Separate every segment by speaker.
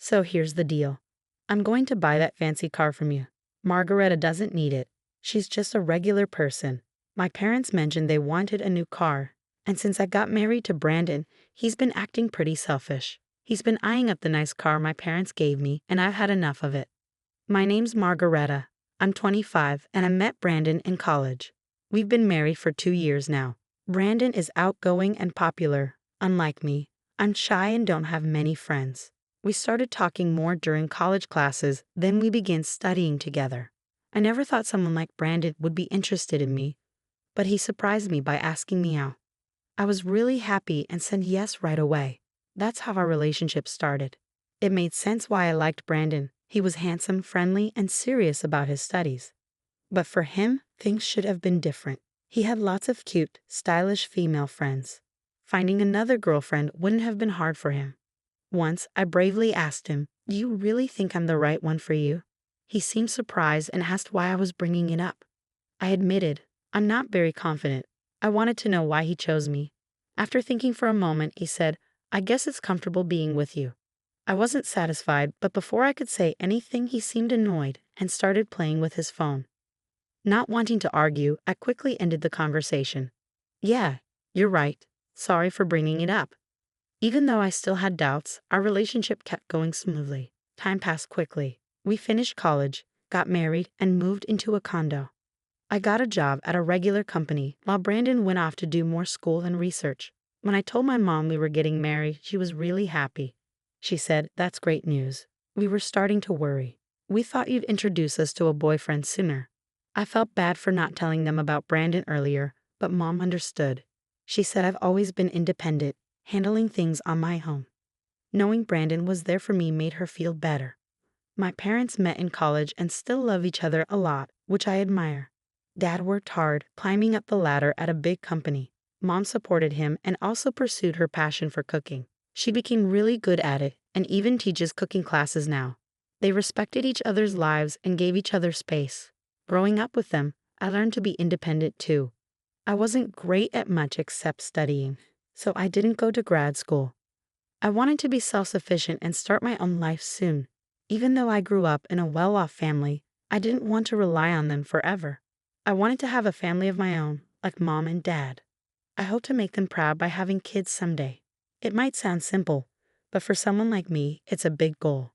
Speaker 1: So here's the deal. I'm going to buy that fancy car from you. Margareta doesn't need it. She's just a regular person. My parents mentioned they wanted a new car, and since I got married to Brandon, he's been acting pretty selfish. He's been eyeing up the nice car my parents gave me, and I've had enough of it. My name's Margareta. I'm 25, and I met Brandon in college. We've been married for 2 years now. Brandon is outgoing and popular. Unlike me, I'm shy and don't have many friends. We started talking more during college classes, then we began studying together. I never thought someone like Brandon would be interested in me, but he surprised me by asking me out. I was really happy and said yes right away. That's how our relationship started. It made sense why I liked Brandon. He was handsome, friendly, and serious about his studies. But for him, things should have been different. He had lots of cute, stylish female friends. Finding another girlfriend wouldn't have been hard for him. Once, I bravely asked him, "Do you really think I'm the right one for you?" He seemed surprised and asked why I was bringing it up. I admitted, I'm not very confident. I wanted to know why he chose me. After thinking for a moment, he said, "I guess it's comfortable being with you." I wasn't satisfied, but before I could say anything, he seemed annoyed and started playing with his phone. Not wanting to argue, I quickly ended the conversation. "Yeah, you're right. Sorry for bringing it up." Even though I still had doubts, our relationship kept going smoothly. Time passed quickly. We finished college, got married, and moved into a condo. I got a job at a regular company while Brandon went off to do more school and research. When I told my mom we were getting married, she was really happy. She said, "That's great news." We were starting to worry. "We thought you'd introduce us to a boyfriend sooner." I felt bad for not telling them about Brandon earlier, but Mom understood. She said I've always been independent, handling things on my own. Knowing Brandon was there for me made her feel better. My parents met in college and still love each other a lot, which I admire. Dad worked hard, climbing up the ladder at a big company. Mom supported him and also pursued her passion for cooking. She became really good at it and even teaches cooking classes now. They respected each other's lives and gave each other space. Growing up with them, I learned to be independent too. I wasn't great at much except studying, so I didn't go to grad school. I wanted to be self-sufficient and start my own life soon. Even though I grew up in a well-off family, I didn't want to rely on them forever. I wanted to have a family of my own, like Mom and Dad. I hope to make them proud by having kids someday. It might sound simple, but for someone like me, it's a big goal.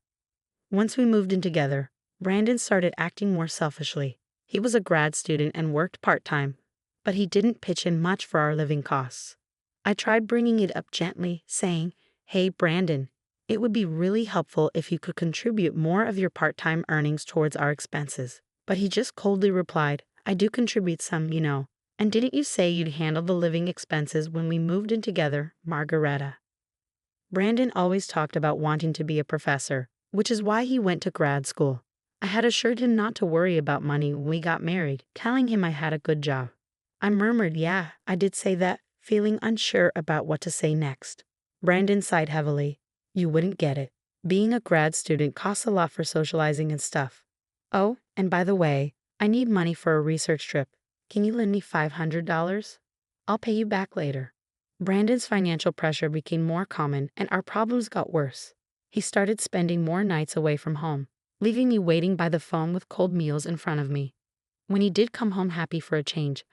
Speaker 1: Once we moved in together, Brandon started acting more selfishly. He was a grad student and worked part-time, but he didn't pitch in much for our living costs. I tried bringing it up gently, saying, "Hey, Brandon, it would be really helpful if you could contribute more of your part-time earnings towards our expenses." But he just coldly replied, "I do contribute some, you know. And didn't you say you'd handle the living expenses when we moved in together, Margareta?" Brandon always talked about wanting to be a professor, which is why he went to grad school. I had assured him not to worry about money when we got married, telling him I had a good job. I murmured, "Yeah, I did say that," feeling unsure about what to say next. Brandon sighed heavily. "You wouldn't get it. Being a grad student costs a lot for socializing and stuff. Oh, and by the way, I need money for a research trip. Can you lend me $500? I'll pay you back later." Brandon's financial pressure became more common and our problems got worse. He started spending more nights away from home, leaving me waiting by the phone with cold meals in front of me. When he did come home happy for a change,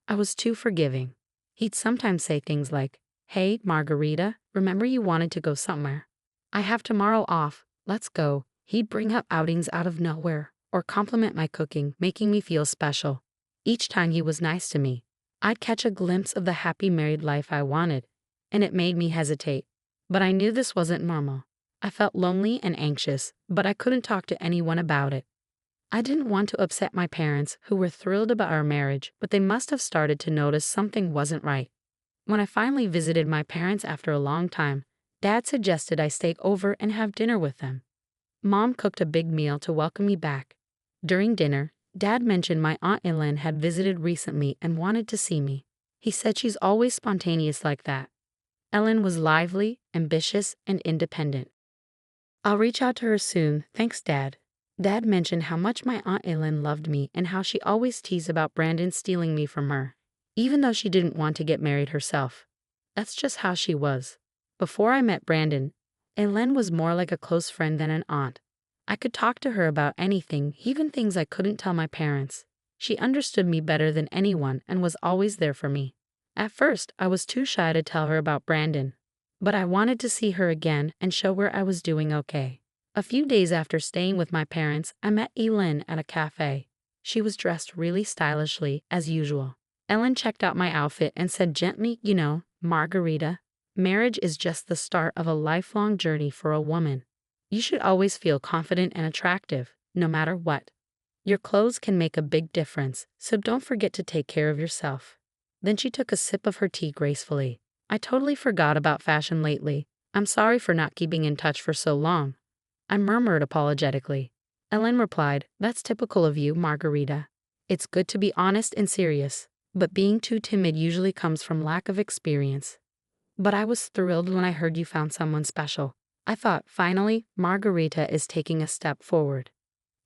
Speaker 1: I was too forgiving. He'd sometimes say things like, "Hey, Margarita, remember you wanted to go somewhere? I have tomorrow off, let's go." He'd bring up outings out of nowhere or compliment my cooking, making me feel special. Each time he was nice to me, I'd catch a glimpse of the happy married life I wanted, and it made me hesitate. But I knew this wasn't normal. I felt lonely and anxious, but I couldn't talk to anyone about it. I didn't want to upset my parents, who were thrilled about our marriage, but they must have started to notice something wasn't right. When I finally visited my parents after a long time, Dad suggested I stay over and have dinner with them. Mom cooked a big meal to welcome me back. During dinner, Dad mentioned my Aunt Ellen had visited recently and wanted to see me. He said she's always spontaneous like that. Ellen was lively, ambitious, and independent. "I'll reach out to her soon, thanks, Dad." Dad mentioned how much my Aunt Ellen loved me and how she always teased about Brandon stealing me from her, even though she didn't want to get married herself. That's just how she was. Before I met Brandon, Ellen was more like a close friend than an aunt. I could talk to her about anything, even things I couldn't tell my parents. She understood me better than anyone and was always there for me. At first, I was too shy to tell her about Brandon, but I wanted to see her again and show her I was doing okay. A few days after staying with my parents, I met Ellen at a cafe. She was dressed really stylishly, as usual. Ellen checked out my outfit and said gently, Margarita, marriage is just the start of a lifelong journey for a woman. You should always feel confident and attractive, no matter what. Your clothes can make a big difference, so don't forget to take care of yourself. Then she took a sip of her tea gracefully. I totally forgot about fashion lately. I'm sorry for not keeping in touch for so long. I murmured apologetically. Ellen replied, That's typical of you, Margarita. It's good to be honest and serious, but being too timid usually comes from lack of experience. But I was thrilled when I heard you found someone special. I thought, finally, Margarita is taking a step forward.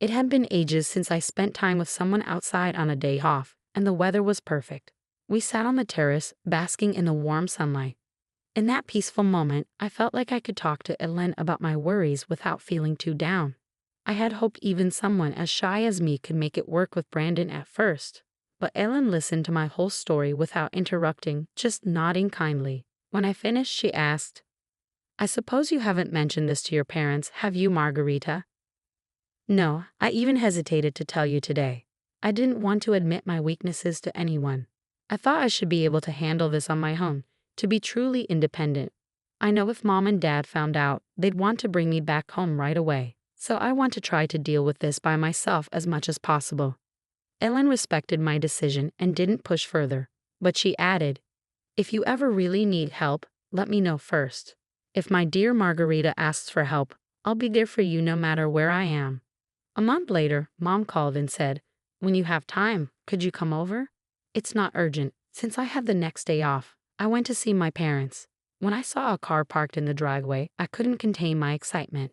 Speaker 1: It had been ages since I spent time with someone outside on a day off, and the weather was perfect. We sat on the terrace, basking in the warm sunlight. In that peaceful moment, I felt like I could talk to Ellen about my worries without feeling too down. I had hoped even someone as shy as me could make it work with Brandon at first. But Ellen listened to my whole story without interrupting, just nodding kindly. When I finished, she asked, I suppose you haven't mentioned this to your parents, have you, Margarita? No, I even hesitated to tell you today. I didn't want to admit my weaknesses to anyone. I thought I should be able to handle this on my own, to be truly independent. I know if Mom and Dad found out, they'd want to bring me back home right away, so I want to try to deal with this by myself as much as possible. Ellen respected my decision and didn't push further, but she added, If you ever really need help, let me know first. If my dear Margarita asks for help, I'll be there for you no matter where I am. A month later, Mom called and said, When you have time, could you come over? It's not urgent. Since I had the next day off, I went to see my parents. When I saw a car parked in the driveway, I couldn't contain my excitement.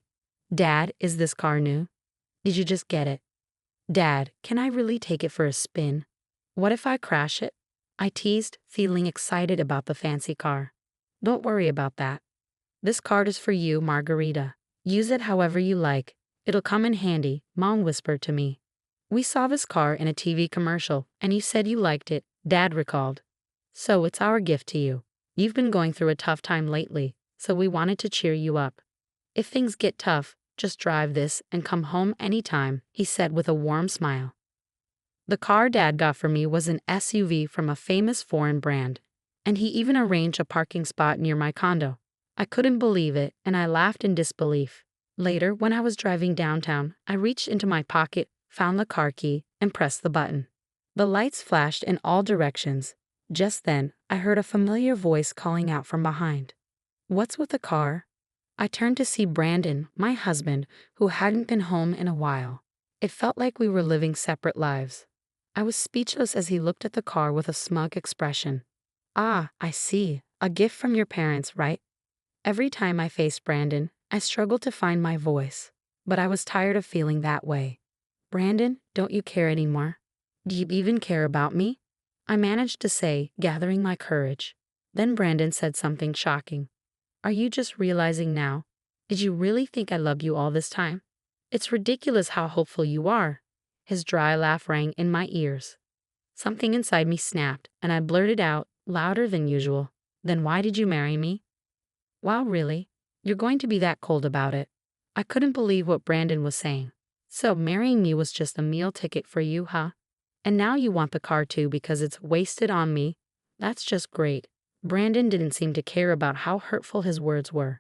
Speaker 1: Dad, is this car new? Did you just get it? Dad, can I really take it for a spin? What if I crash it? I teased, feeling excited about the fancy car. Don't worry about that. This card is for you, Margarita. Use it however you like. It'll come in handy, Mom whispered to me. We saw this car in a TV commercial, and you said you liked it, Dad recalled. So it's our gift to you. You've been going through a tough time lately, so we wanted to cheer you up. If things get tough, just drive this and come home anytime, he said with a warm smile. The car Dad got for me was an SUV from a famous foreign brand, and he even arranged a parking spot near my condo. I couldn't believe it, and I laughed in disbelief. Later, when I was driving downtown, I reached into my pocket, found the car key, and pressed the button. The lights flashed in all directions. Just then, I heard a familiar voice calling out from behind. What's with the car? I turned to see Brandon, my husband, who hadn't been home in a while. It felt like we were living separate lives. I was speechless as he looked at the car with a smug expression. Ah, I see. A gift from your parents, right? Every time I faced Brandon, I struggled to find my voice, but I was tired of feeling that way. Brandon, don't you care anymore? Do you even care about me? I managed to say, gathering my courage. Then Brandon said something shocking. Are you just realizing now? Did you really think I loved you all this time? It's ridiculous how hopeful you are. His dry laugh rang in my ears. Something inside me snapped, and I blurted out, louder than usual. Then why did you marry me? Wow, really? You're going to be that cold about it? I couldn't believe what Brandon was saying. So marrying me was just a meal ticket for you, huh? And now you want the car too because it's wasted on me? That's just great. Brandon didn't seem to care about how hurtful his words were.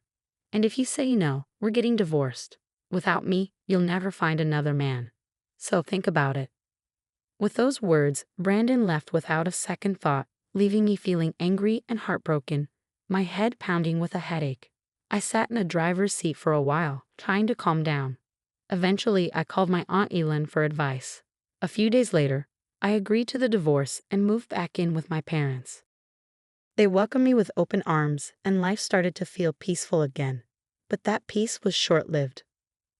Speaker 1: And if you say no, we're getting divorced. Without me, you'll never find another man. So think about it. With those words, Brandon left without a second thought, leaving me feeling angry and heartbroken, my head pounding with a headache. I sat in a driver's seat for a while, trying to calm down. Eventually, I called my Aunt Ellen for advice. A few days later, I agreed to the divorce and moved back in with my parents. They welcomed me with open arms, and life started to feel peaceful again. But that peace was short-lived.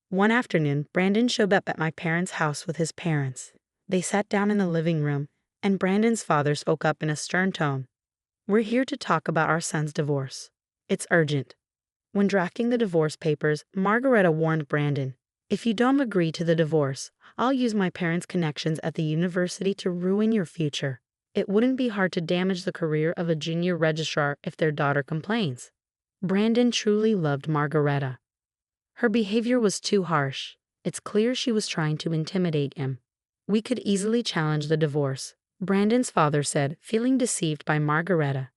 Speaker 1: One afternoon, Brandon showed up at my parents' house with his parents. They sat down in the living room, and Brandon's father spoke up in a stern tone. We're here to talk about our son's divorce. It's urgent. When drafting the divorce papers, Margareta warned Brandon, "If you don't agree to the divorce, I'll use my parents' connections at the university to ruin your future. It wouldn't be hard to damage the career of a junior registrar if their daughter complains." Brandon truly loved Margareta. Her behavior was too harsh. It's clear she was trying to intimidate him. "We could easily challenge the divorce," Brandon's father said, feeling deceived by Margareta.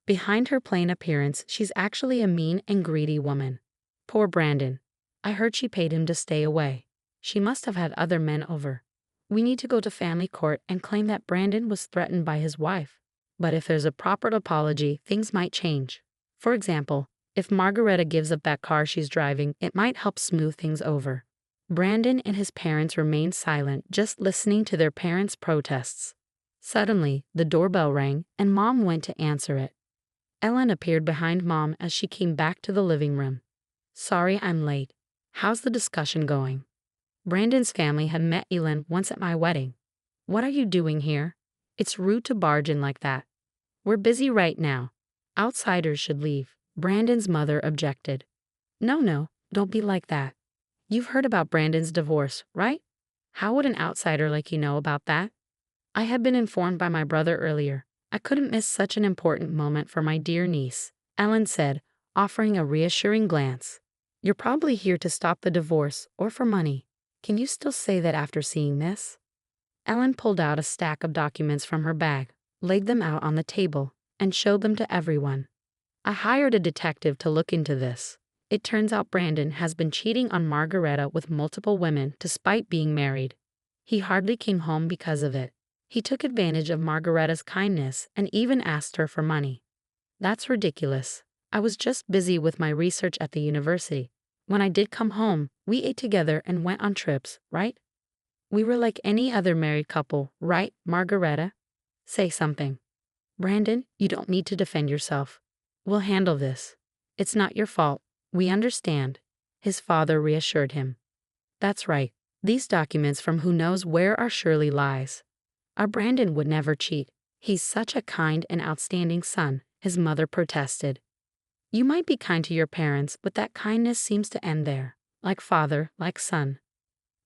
Speaker 1: Behind her plain appearance, she's actually a mean and greedy woman. Poor Brandon. I heard she paid him to stay away. She must have had other men over. We need to go to family court and claim that Brandon was threatened by his wife. But if there's a proper apology, things might change. For example, if Margareta gives up that car she's driving, it might help smooth things over. Brandon and his parents remained silent, just listening to their parents' protests. Suddenly, the doorbell rang, and Mom went to answer it. Ellen appeared behind Mom as she came back to the living room. "Sorry I'm late. How's the discussion going?" Brandon's family had met Ellen once at my wedding. "What are you doing here? It's rude to barge in like that. We're busy right now. Outsiders should leave," Brandon's mother objected. No, don't be like that. You've heard about Brandon's divorce, right? How would an outsider like you know about that? I had been informed by my brother earlier. I couldn't miss such an important moment for my dear niece," Ellen said, offering a reassuring glance. "You're probably here to stop the divorce or for money. Can you still say that after seeing this?" Ellen pulled out a stack of documents from her bag, laid them out on the table, and showed them to everyone. "I hired a detective to look into this. It turns out Brandon has been cheating on Margareta with multiple women despite being married. He hardly came home because of it. He took advantage of Margareta's kindness and even asked her for money. That's ridiculous. I was just busy with my research at the university. When I did come home, we ate together and went on trips, right? We were like any other married couple, right, Margareta? Say something." "Brandon, you don't need to defend yourself. We'll handle this. It's not your fault. We understand," his father reassured him. "That's right. These documents from who knows where are surely lies. Our Brandon would never cheat. He's such a kind and outstanding son," his mother protested. "You might be kind to your parents, but that kindness seems to end there. Like father, like son."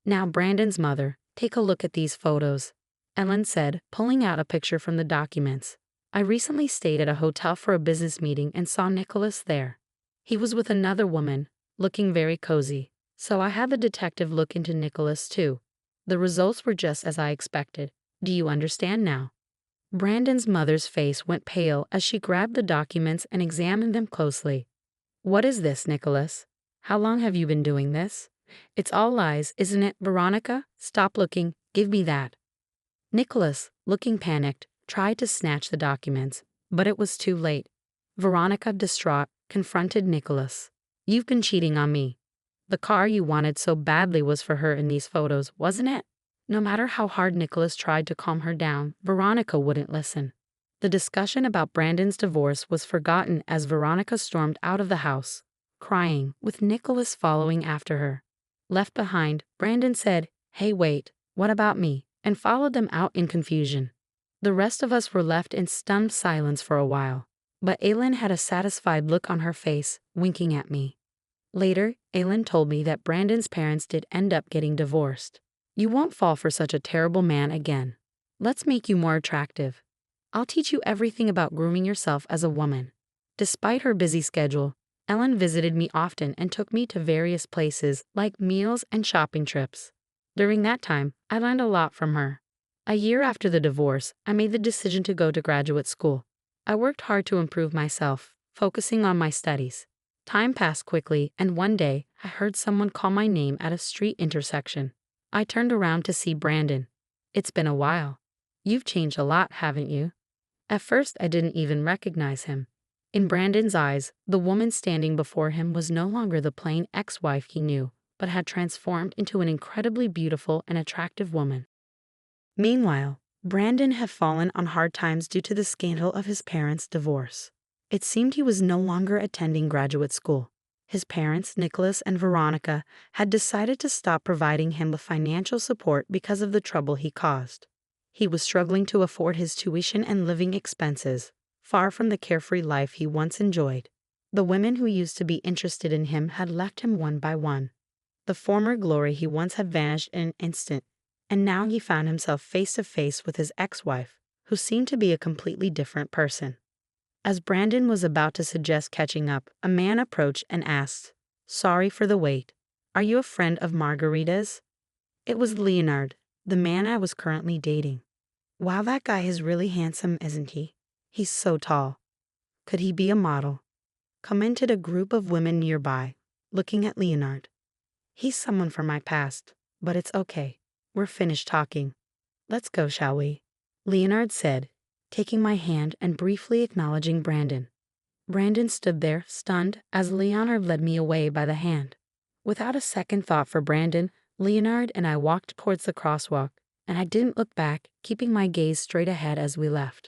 Speaker 1: "Now, Brandon's mother, take a look at these photos," Ellen said, pulling out a picture from the documents. "I recently stayed at a hotel for a business meeting and saw Nicholas there. He was with another woman, looking very cozy. So I had the detective look into Nicholas too. The results were just as I expected. Do you understand now?" Brandon's mother's face went pale as she grabbed the documents and examined them closely. "What is this, Nicholas? How long have you been doing this? It's all lies, isn't it, Veronica? Stop looking. Give me that." Nicholas, looking panicked, tried to snatch the documents, but it was too late. Veronica, distraught, confronted Nicholas. "You've been cheating on me. The car you wanted so badly was for her in these photos, wasn't it?" No matter how hard Nicholas tried to calm her down, Veronica wouldn't listen. The discussion about Brandon's divorce was forgotten as Veronica stormed out of the house, crying, with Nicholas following after her. Left behind, Brandon said, "Hey, wait, what about me?" and followed them out in confusion. The rest of us were left in stunned silence for a while, but Aylin had a satisfied look on her face, winking at me. Later, Aylin told me that Brandon's parents did end up getting divorced. "You won't fall for such a terrible man again. Let's make you more attractive. I'll teach you everything about grooming yourself as a woman." Despite her busy schedule, Ellen visited me often and took me to various places like meals and shopping trips. During that time, I learned a lot from her. A year after the divorce, I made the decision to go to graduate school. I worked hard to improve myself, focusing on my studies. Time passed quickly, and one day, I heard someone call my name at a street intersection. I turned around to see Brandon. "It's been a while. You've changed a lot, haven't you?" At first, I didn't even recognize him. In Brandon's eyes, the woman standing before him was no longer the plain ex-wife he knew, but had transformed into an incredibly beautiful and attractive woman. Meanwhile, Brandon had fallen on hard times due to the scandal of his parents' divorce. It seemed he was no longer attending graduate school. His parents, Nicholas and Veronica, had decided to stop providing him with financial support because of the trouble he caused. He was struggling to afford his tuition and living expenses, far from the carefree life he once enjoyed. The women who used to be interested in him had left him one by one. The former glory he once had vanished in an instant, and now he found himself face to face with his ex-wife, who seemed to be a completely different person. As Brandon was about to suggest catching up, a man approached and asked, "Sorry for the wait. Are you a friend of Margarita's?" It was Leonard, the man I was currently dating. Wow, that guy is really handsome, isn't he? He's so tall. Could he be a model? Commented a group of women nearby, looking at Leonard. He's someone from my past, but it's okay. We're finished talking. Let's go, shall we? Leonard said, taking my hand and briefly acknowledging Brandon. Brandon stood there, stunned, as Leonard led me away by the hand. Without a second thought for Brandon, Leonard and I walked towards the crosswalk, and I didn't look back, keeping my gaze straight ahead as we left.